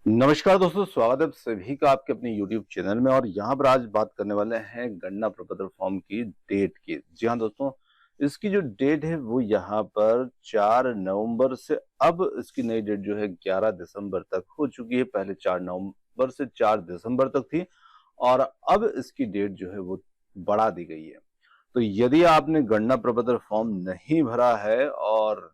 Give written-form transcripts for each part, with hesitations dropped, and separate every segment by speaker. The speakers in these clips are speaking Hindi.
Speaker 1: नमस्कार दोस्तों, स्वागत है आप सभी का आपके अपने YouTube चैनल में। और यहाँ पर आज बात करने वाले हैं गणना प्रपत्र फॉर्म की डेट की। जी हाँ दोस्तों, इसकी जो डेट है वो यहाँ पर 4 नवंबर से अब इसकी नई डेट जो है 11 दिसंबर तक हो चुकी है। पहले 4 नवंबर से 4 दिसंबर तक थी और अब इसकी डेट जो है वो बढ़ा दी गई है। तो यदि आपने गणना प्रपत्र फॉर्म नहीं भरा है और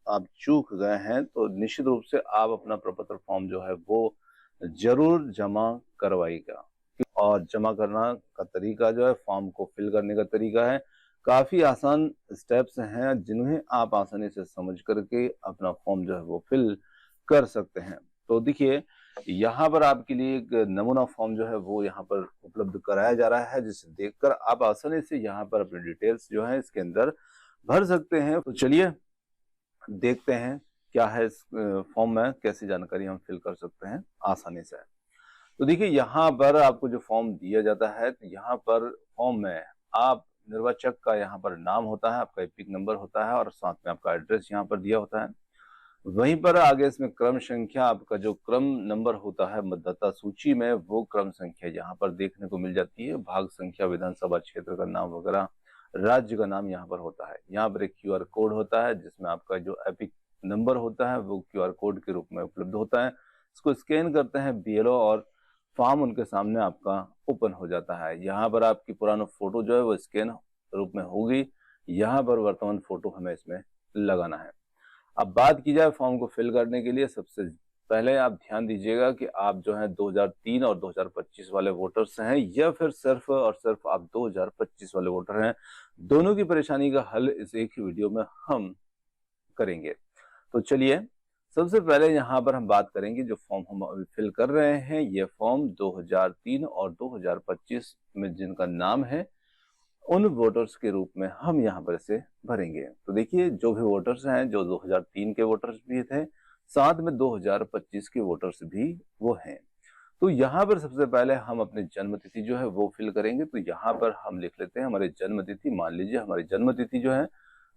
Speaker 1: आप चूक गए हैं तो निश्चित रूप से आप अपना प्रपत्र फॉर्म जो है वो जरूर जमा करवाइएगा। और जमा करना का तरीका जो है, फॉर्म को फिल करने का तरीका है, काफी आसान स्टेप्स हैं जिन्हें आप आसानी से समझ करके अपना फॉर्म जो है वो फिल कर सकते हैं। तो देखिए, यहाँ पर आपके लिए एक नमूना फॉर्म जो है वो यहाँ पर उपलब्ध कराया जा रहा है, जिसे देखकर आप आसानी से यहाँ पर अपनी डिटेल्स जो है इसके अंदर भर सकते हैं। तो चलिए देखते हैं क्या है इस फॉर्म में, कैसी जानकारी हम फिल कर सकते हैं आसानी से। तो देखिए, यहाँ पर आपको जो फॉर्म दिया जाता है, तो यहाँ पर फॉर्म में आप निर्वाचक का यहाँ पर नाम होता है, आपका एपिक नंबर होता है और साथ में आपका एड्रेस यहाँ पर दिया होता है। वहीं पर आगे इसमें क्रम संख्या, आपका जो क्रम नंबर होता है मतदाता सूची में, वो क्रम संख्या यहाँ पर देखने को मिल जाती है। भाग संख्या, विधानसभा क्षेत्र का नाम वगैरह, राज्य का नाम यहाँ पर होता है। यहाँ पर एक क्यूआर कोड होता है जिसमें आपका जो एपिक नंबर होता है वो क्यूआर कोड के रूप में उपलब्ध होता है। इसको स्कैन करते हैं बीएलओ और फॉर्म उनके सामने आपका ओपन हो जाता है। यहाँ पर आपकी पुराना फोटो जो है वो स्कैन रूप में होगी। यहाँ पर वर्तमान फोटो हमें इसमें लगाना है। अब बात की जाए फॉर्म को फिल करने के लिए, सबसे पहले आप ध्यान दीजिएगा कि आप जो है 2003 और 2025 वाले वोटर्स हैं या फिर सिर्फ और सिर्फ आप 2025 वाले वोटर हैं। दोनों की परेशानी का हल इस एक ही वीडियो में हम करेंगे। तो चलिए, सबसे पहले यहाँ पर हम बात करेंगे जो फॉर्म हम अभी फिल कर रहे हैं, ये फॉर्म 2003 और 2025 में जिनका नाम है उन वोटर्स के रूप में हम यहाँ पर इसे भरेंगे। तो देखिए, जो भी वोटर्स हैं, जो 2003 के वोटर्स भी थे, साथ में 2025 के वोटर्स भी वो हैं। तो यहाँ पर सबसे पहले हम अपनी जन्म तिथि जो है वो फिल करेंगे। तो यहाँ पर हम लिख लेते हैं हमारी जन्म तिथि। मान लीजिए हमारी जन्म तिथि जो है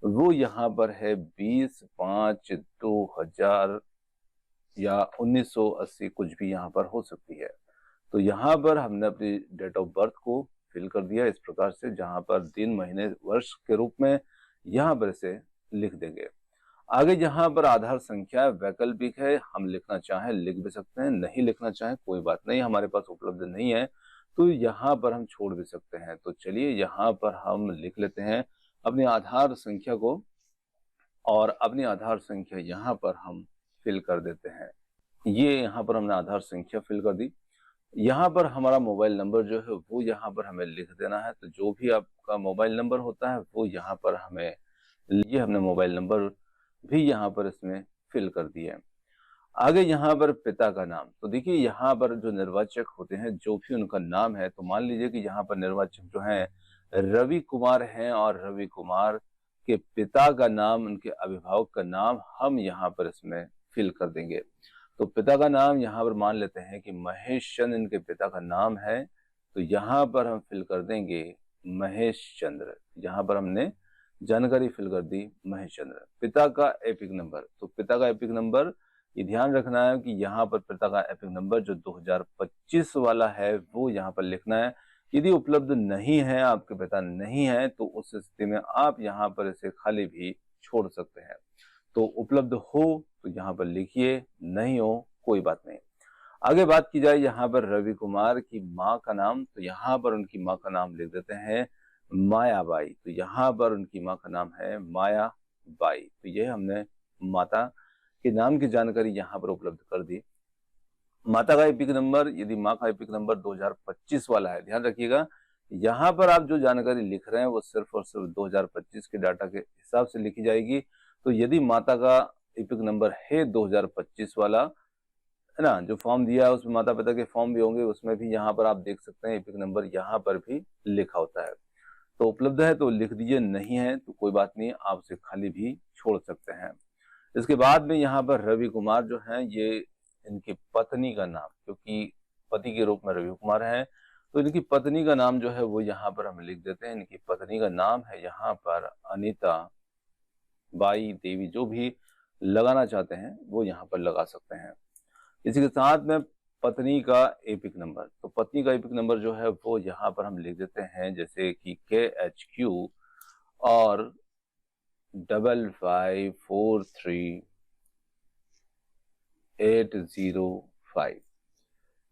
Speaker 1: वो यहाँ पर है 20/5/2000 या 1980, कुछ भी यहाँ पर हो सकती है। तो यहाँ पर हमने अपनी डेट ऑफ बर्थ को फिल कर दिया इस प्रकार से, जहां पर दिन महीने वर्ष के रूप में यहाँ पर इसे लिख देंगे। आगे यहाँ पर आधार संख्या वैकल्पिक है, हम लिखना चाहें लिख भी सकते हैं, नहीं लिखना चाहें कोई बात नहीं, हमारे पास उपलब्ध नहीं है तो यहाँ पर हम छोड़ भी सकते हैं। तो चलिए यहाँ पर हम लिख लेते हैं अपनी आधार संख्या को, और अपनी आधार संख्या यहाँ पर हम फिल कर देते हैं। ये यहाँ पर हमने आधार संख्या फिल कर दी। यहाँ पर हमारा मोबाइल नंबर जो है वो यहाँ पर हमें लिख देना है। तो जो भी आपका मोबाइल नंबर होता है वो यहाँ पर हमें, ये हमने मोबाइल नंबर भी यहाँ पर इसमें फिल कर दिया है। आगे यहाँ पर पिता का नाम, तो देखिए यहाँ पर जो निर्वाचक होते हैं जो भी उनका नाम है, तो मान लीजिए कि यहाँ पर निर्वाचक जो है रवि कुमार हैं और रवि कुमार के पिता का नाम, उनके अभिभावक का नाम हम यहाँ पर इसमें फिल कर देंगे। तो पिता का नाम यहाँ पर मान लेते हैं कि महेश चंद्र इनके पिता का नाम है। तो यहाँ पर हम फिल कर देंगे महेश चंद्र। यहाँ पर हमने जानकारी फिल कर दी महेश चंद्र। पिता का एपिक नंबर, तो पिता का एपिक नंबर ये ध्यान रखना है कि यहाँ पर पिता का एपिक नंबर जो 2025 वाला है वो यहाँ पर लिखना है। यदि उपलब्ध नहीं है, आपके पिता नहीं है, तो उस स्थिति में आप यहाँ पर इसे खाली भी छोड़ सकते हैं। तो उपलब्ध हो तो यहाँ पर लिखिए, नहीं हो कोई बात नहीं। आगे बात की जाए यहाँ पर रवि कुमार की माँ का नाम, तो यहाँ पर उनकी माँ का नाम लिख देते हैं मायाबाई। तो यहाँ पर उनकी माँ का नाम है मायाबाई। तो ये हमने माता के नाम की जानकारी यहाँ पर उपलब्ध कर दी। माता का एपिक नंबर, यदि माँ का एपिक नंबर 2025 वाला है, ध्यान रखिएगा यहाँ पर आप जो जानकारी लिख रहे हैं वो सिर्फ और सिर्फ 2025 के डाटा के हिसाब से लिखी जाएगी। तो यदि माता का एपिक नंबर है 2025 वाला, है ना, जो फॉर्म दिया है उसमें माता पिता के फॉर्म भी होंगे, उसमें भी यहाँ पर आप देख सकते हैं एपिक नंबर यहाँ पर भी लिखा होता है। तो उपलब्ध है तो लिख दीजिए, नहीं है तो कोई बात नहीं, आप उसे खाली भी छोड़ सकते हैं। इसके बाद में यहाँ पर रवि कुमार जो है, ये इनकी पत्नी का नाम, क्योंकि पति के रूप में रवि कुमार है, तो इनकी पत्नी का नाम जो है वो यहाँ पर हम लिख देते हैं। इनकी पत्नी का नाम है यहाँ पर अनीता बाई देवी। जो भी लगाना चाहते हैं वो यहाँ पर लगा सकते हैं। इसी के साथ में पत्नी का एपिक नंबर, तो पत्नी का एपिक नंबर जो है वो यहाँ पर हम लिख देते हैं, जैसे कि KHQ और 5543,805।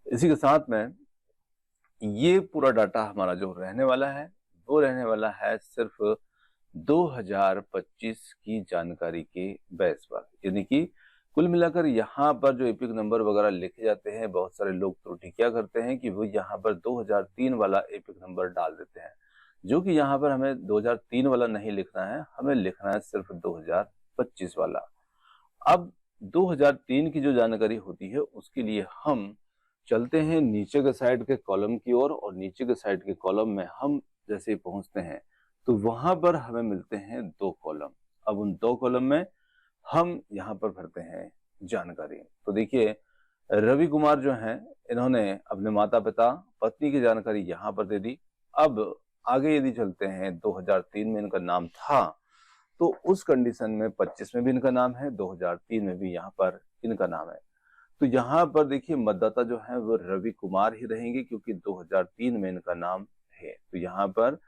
Speaker 1: इसी के साथ में ये पूरा डाटा हमारा जो रहने वाला है वो रहने वाला है सिर्फ 2025 की जानकारी के बेस पर, यानी कि कुल मिलाकर यहाँ पर जो एपिक नंबर वगैरह लिखे जाते हैं, बहुत सारे लोग त्रुटि क्या करते हैं कि वो यहाँ पर 2003 वाला एपिक नंबर डाल देते हैं, जो कि यहाँ पर हमें 2003 वाला नहीं लिखना है, हमें लिखना है सिर्फ 2025 वाला। अब 2003 की जो जानकारी होती है उसके लिए हम चलते हैं नीचे के साइड के कॉलम की ओर, और नीचे के साइड के कॉलम में हम जैसे ही पहुंचते हैं तो वहां पर हमें मिलते हैं 2 कॉलम। अब उन 2 कॉलम में हम यहाँ पर भरते हैं जानकारी। तो देखिए, रवि कुमार जो हैं इन्होंने अपने माता पिता पत्नी की जानकारी यहाँ पर दे दी। अब आगे यदि चलते हैं, 2003 में इनका नाम था तो उस कंडीशन में 25 में भी इनका नाम है, 2003 में भी यहाँ पर इनका नाम है। तो यहाँ पर देखिए मतदाता जो है वो रवि कुमार ही रहेंगे, क्योंकि 2003 में इनका नाम है। तो यहाँ पर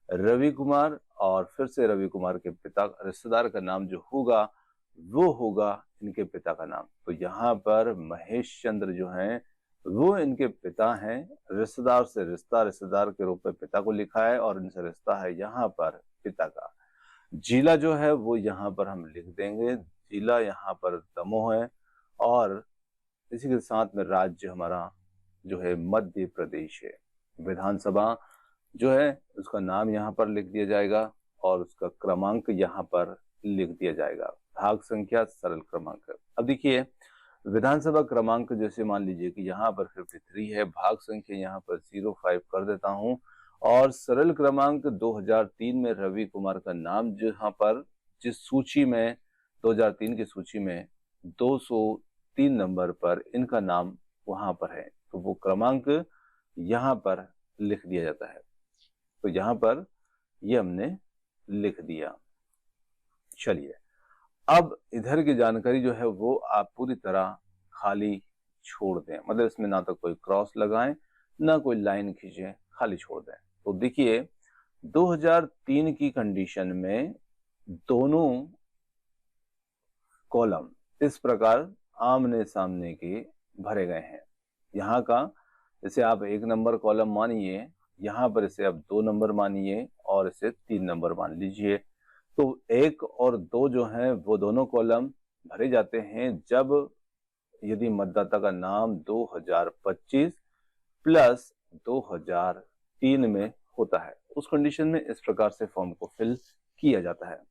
Speaker 1: रवि कुमार और फिर से रवि कुमार के पिता रिश्तेदार का नाम जो होगा वो होगा इनके पिता का नाम। तो यहाँ पर महेश चंद्र जो हैं वो इनके पिता हैं, रिश्तेदार से रिश्ता, रिश्तेदार के रूप में पिता को लिखा है और इनसे रिश्ता है यहाँ पर पिता का। जिला जो है वो यहाँ पर हम लिख देंगे, जिला यहाँ पर दमोह है, और इसी के साथ में राज्य हमारा जो है मध्य प्रदेश है। विधानसभा जो है उसका नाम यहाँ पर लिख दिया जाएगा और उसका क्रमांक यहाँ पर लिख दिया जाएगा, भाग संख्या सरल क्रमांक। अब देखिए, विधानसभा क्रमांक जैसे मान लीजिए कि यहाँ पर 53 है, भाग संख्या यहाँ पर 05 कर देता हूँ, और सरल क्रमांक 2003 में रवि कुमार का नाम जहाँ पर जिस सूची में 2003 की सूची में 203 नंबर पर इनका नाम वहां पर है, तो वो क्रमांक यहाँ पर लिख दिया जाता है। तो यहाँ पर ये हमने लिख दिया। चलिए, अब इधर की जानकारी जो है वो आप पूरी तरह खाली छोड़ दें, मतलब इसमें ना तो कोई क्रॉस लगाएं ना कोई लाइन खींचे, खाली छोड़ दें। तो देखिए, 2003 की कंडीशन में दोनों कॉलम इस प्रकार आमने सामने के भरे गए हैं। यहाँ का इसे आप 1 नंबर कॉलम मानिए, यहाँ पर इसे आप 2 नंबर मानिए और इसे 3 नंबर मान लीजिए। तो 1 और 2 जो हैं वो दोनों कॉलम भरे जाते हैं जब यदि मतदाता का नाम 2025 प्लस 2003 में होता है, उस कंडीशन में इस प्रकार से फॉर्म को फिल किया जाता है।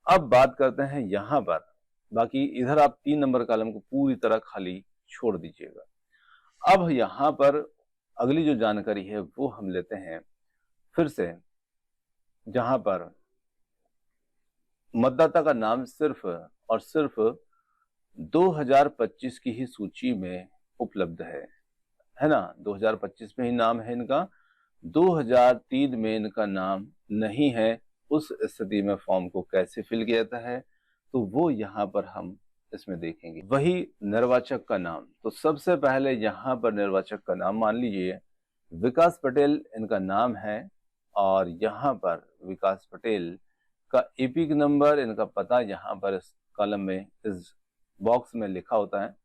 Speaker 1: अब बात करते हैं यहाँ पर, बाकी इधर आप 3 नंबर कॉलम को पूरी तरह खाली छोड़ दीजिएगा। अब यहाँ पर अगली जो जानकारी है वो हम लेते हैं फिर से, जहां पर मतदाता का नाम सिर्फ और सिर्फ 2025 की ही सूची में उपलब्ध है ना, 2025 में ही नाम है इनका, 2003 में इनका नाम नहीं है। उस स्थिति में फॉर्म को कैसे फिल किया जाता है तो वो यहाँ पर हम इसमें देखेंगे। वही निर्वाचक का नाम, तो सबसे पहले यहाँ पर निर्वाचक का नाम मान लीजिए विकास पटेल इनका नाम है, और यहाँ पर विकास पटेल का एपिक नंबर, इनका पता यहाँ पर इस कॉलम में इस बॉक्स में लिखा होता है।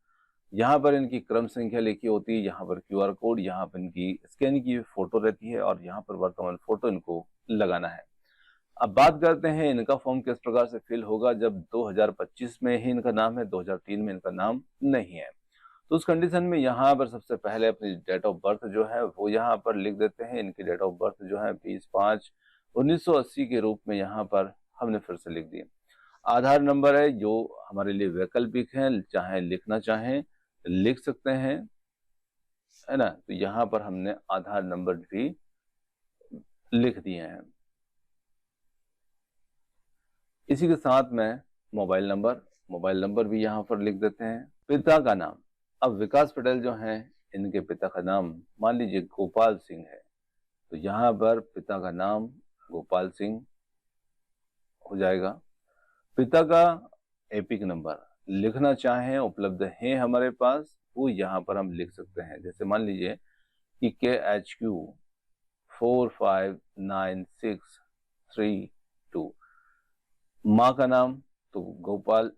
Speaker 1: यहाँ पर इनकी क्रम संख्या लिखी होती है, यहाँ पर QR कोड, यहाँ पर इनकी स्कैन की फोटो रहती है और यहाँ पर वर्तमान फोटो इनको लगाना है। अब बात करते हैं इनका फॉर्म किस प्रकार से फिल होगा जब 2025 में ही इनका नाम है, 2003 में इनका नाम नहीं है। तो उस कंडीशन में यहाँ पर सबसे पहले अपनी डेट ऑफ बर्थ जो है वो यहाँ पर लिख देते हैं। इनकी डेट ऑफ बर्थ जो है 20/5/1980 के रूप में यहाँ पर हमने फिर से लिख दिया। आधार नंबर है जो हमारे लिए वैकल्पिक है, चाहे लिखना चाहें लिख सकते हैं, है ना। तो यहाँ पर हमने आधार नंबर भी लिख दिए हैं। इसी के साथ में मोबाइल नंबर भी यहाँ पर लिख देते हैं। पिता का नाम, अब विकास पटेल जो हैं इनके पिता का नाम मान लीजिए गोपाल सिंह है, तो यहाँ पर पिता का नाम गोपाल सिंह हो जाएगा। पिता का एपिक नंबर लिखना चाहें उपलब्ध है हमारे पास, वो यहाँ पर हम लिख सकते हैं। जैसे मान लीजिए कि KHQ 45963 माँ का नाम तो गोपाल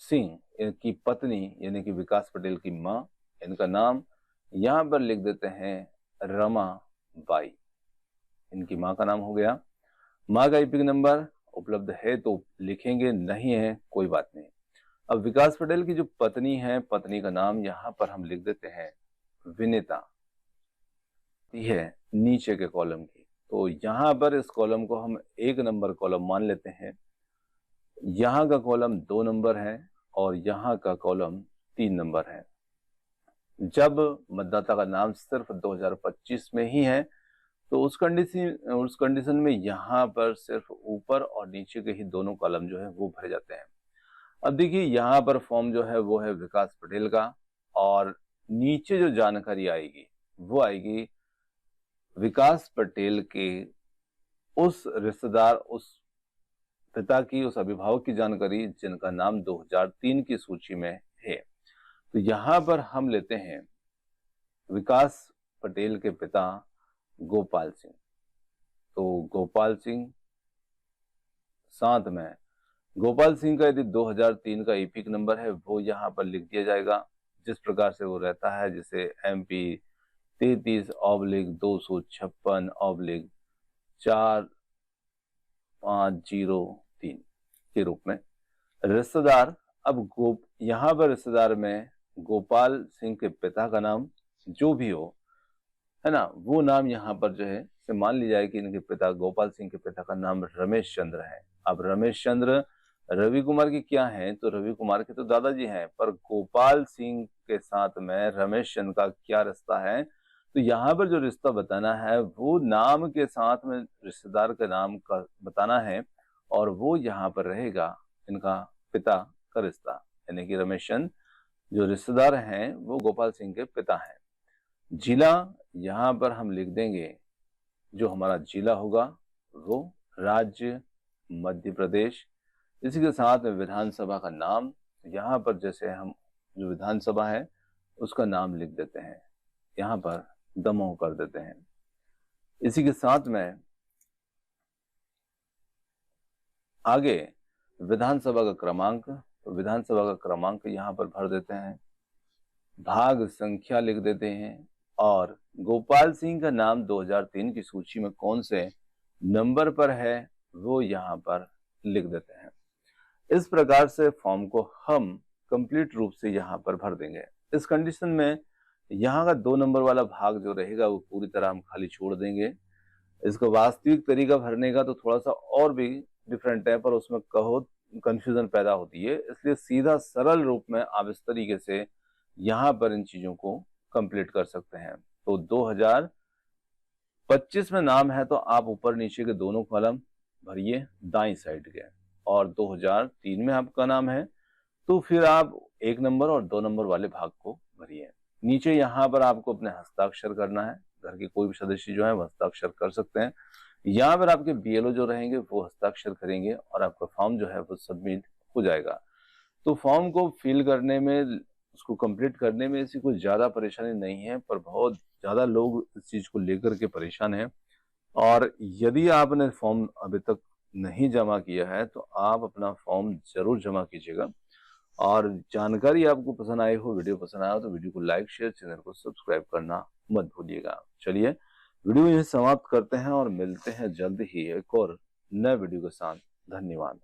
Speaker 1: सिंह, इनकी पत्नी यानी कि विकास पटेल की माँ, इनका नाम यहाँ पर लिख देते हैं रमा बाई, इनकी माँ का नाम हो गया। माँ का ईपिक नंबर उपलब्ध है तो लिखेंगे, नहीं है कोई बात नहीं। अब विकास पटेल की जो पत्नी है, पत्नी का नाम यहाँ पर हम लिख देते हैं विनीता, यह है नीचे के कॉलम की। तो यहाँ पर इस कॉलम को हम 1 नंबर कॉलम मान लेते हैं। यहाँ का कॉलम 2 नंबर है और यहाँ का कॉलम 3 नंबर है। जब मतदाता का नाम सिर्फ 2025 में ही है तो उस कंडीशन में यहाँ पर सिर्फ ऊपर और नीचे के ही दोनों कॉलम जो है वो भरे जाते हैं। अब देखिए यहाँ पर फॉर्म जो है वो है विकास पटेल का, और नीचे जो जानकारी आएगी वो आएगी विकास पटेल के उस रिश्तेदार, उस पिता की, उस अभिभावक की जानकारी जिनका नाम 2003 की सूची में है। तो यहाँ पर हम लेते हैं विकास पटेल के पिता गोपाल सिंह। तो गोपाल सिंह, साथ में गोपाल सिंह का यदि 2003 का ईपिक नंबर है वो यहाँ पर लिख दिया जाएगा जिस प्रकार से वो रहता है, जैसे MP 33/256/4503 के रूप में। रिश्तेदार, अब यहाँ पर रिश्तेदार में गोपाल सिंह के पिता का नाम जो भी हो, है ना, वो नाम यहाँ पर जो है से मान लिया जाए कि इनके पिता गोपाल सिंह के पिता का नाम रमेश चंद्र है। अब रमेश चंद्र रवि कुमार की क्या है, तो रवि कुमार के तो दादाजी हैं, पर गोपाल सिंह के साथ में रमेश चंद्र का क्या रिश्ता है, तो यहाँ पर जो रिश्ता बताना है वो नाम के साथ में रिश्तेदार के नाम का बताना है, और वो यहाँ पर रहेगा इनका पिता का रिश्ता, यानी कि रमेश चंद्र जो रिश्तेदार हैं वो गोपाल सिंह के पिता हैं। जिला यहाँ पर हम लिख देंगे, जो हमारा जिला होगा वो राज्य मध्य प्रदेश। इसी के साथ में विधानसभा का नाम, यहाँ पर जैसे हम जो विधानसभा है उसका नाम लिख देते हैं, यहाँ पर दमोह कर देते हैं। इसी के साथ में आगे विधानसभा का क्रमांक, तो विधानसभा का क्रमांक यहाँ पर भर देते हैं, भाग संख्या लिख देते हैं, और गोपाल सिंह का नाम 2003 की सूची में कौन से नंबर पर है वो यहाँ पर लिख देते हैं। इस प्रकार से फॉर्म को हम कंप्लीट रूप से यहाँ पर भर देंगे। इस कंडीशन में यहाँ का 2 नंबर वाला भाग जो रहेगा वो पूरी तरह हम खाली छोड़ देंगे। इसका वास्तविक तरीका भरने का तो थोड़ा सा और भी डिफरेंट है, पर उसमें कहो कंफ्यूजन पैदा होती है, इसलिए सीधा सरल रूप में आप इस तरीके से यहाँ पर इन चीजों को कंप्लीट कर सकते हैं। तो 2025 में नाम है तो आप ऊपर नीचे के दोनों कॉलम भरिए दाईं साइड के, और 2003 में आपका नाम है तो फिर आप 1 नंबर और 2 नंबर वाले भाग को भरिए। नीचे यहाँ पर आपको अपने हस्ताक्षर करना है, घर के कोई भी सदस्य जो है वो हस्ताक्षर कर सकते हैं। यहाँ पर आपके BLO जो रहेंगे वो हस्ताक्षर करेंगे और आपका फॉर्म जो है वो सबमिट हो जाएगा। तो फॉर्म को फिल करने में, उसको कंप्लीट करने में ऐसी कोई ज्यादा परेशानी नहीं है, पर बहुत ज्यादा लोग इस चीज को लेकर के परेशान हैं। और यदि आपने फॉर्म अभी तक नहीं जमा किया है तो आप अपना फॉर्म जरूर जमा कीजिएगा। और जानकारी आपको पसंद आई हो, वीडियो पसंद आया हो तो वीडियो को लाइक, शेयर, चैनल को सब्सक्राइब करना मत भूलिएगा। चलिए वीडियो यहीं समाप्त करते हैं और मिलते हैं जल्द ही एक और नए वीडियो के साथ। धन्यवाद।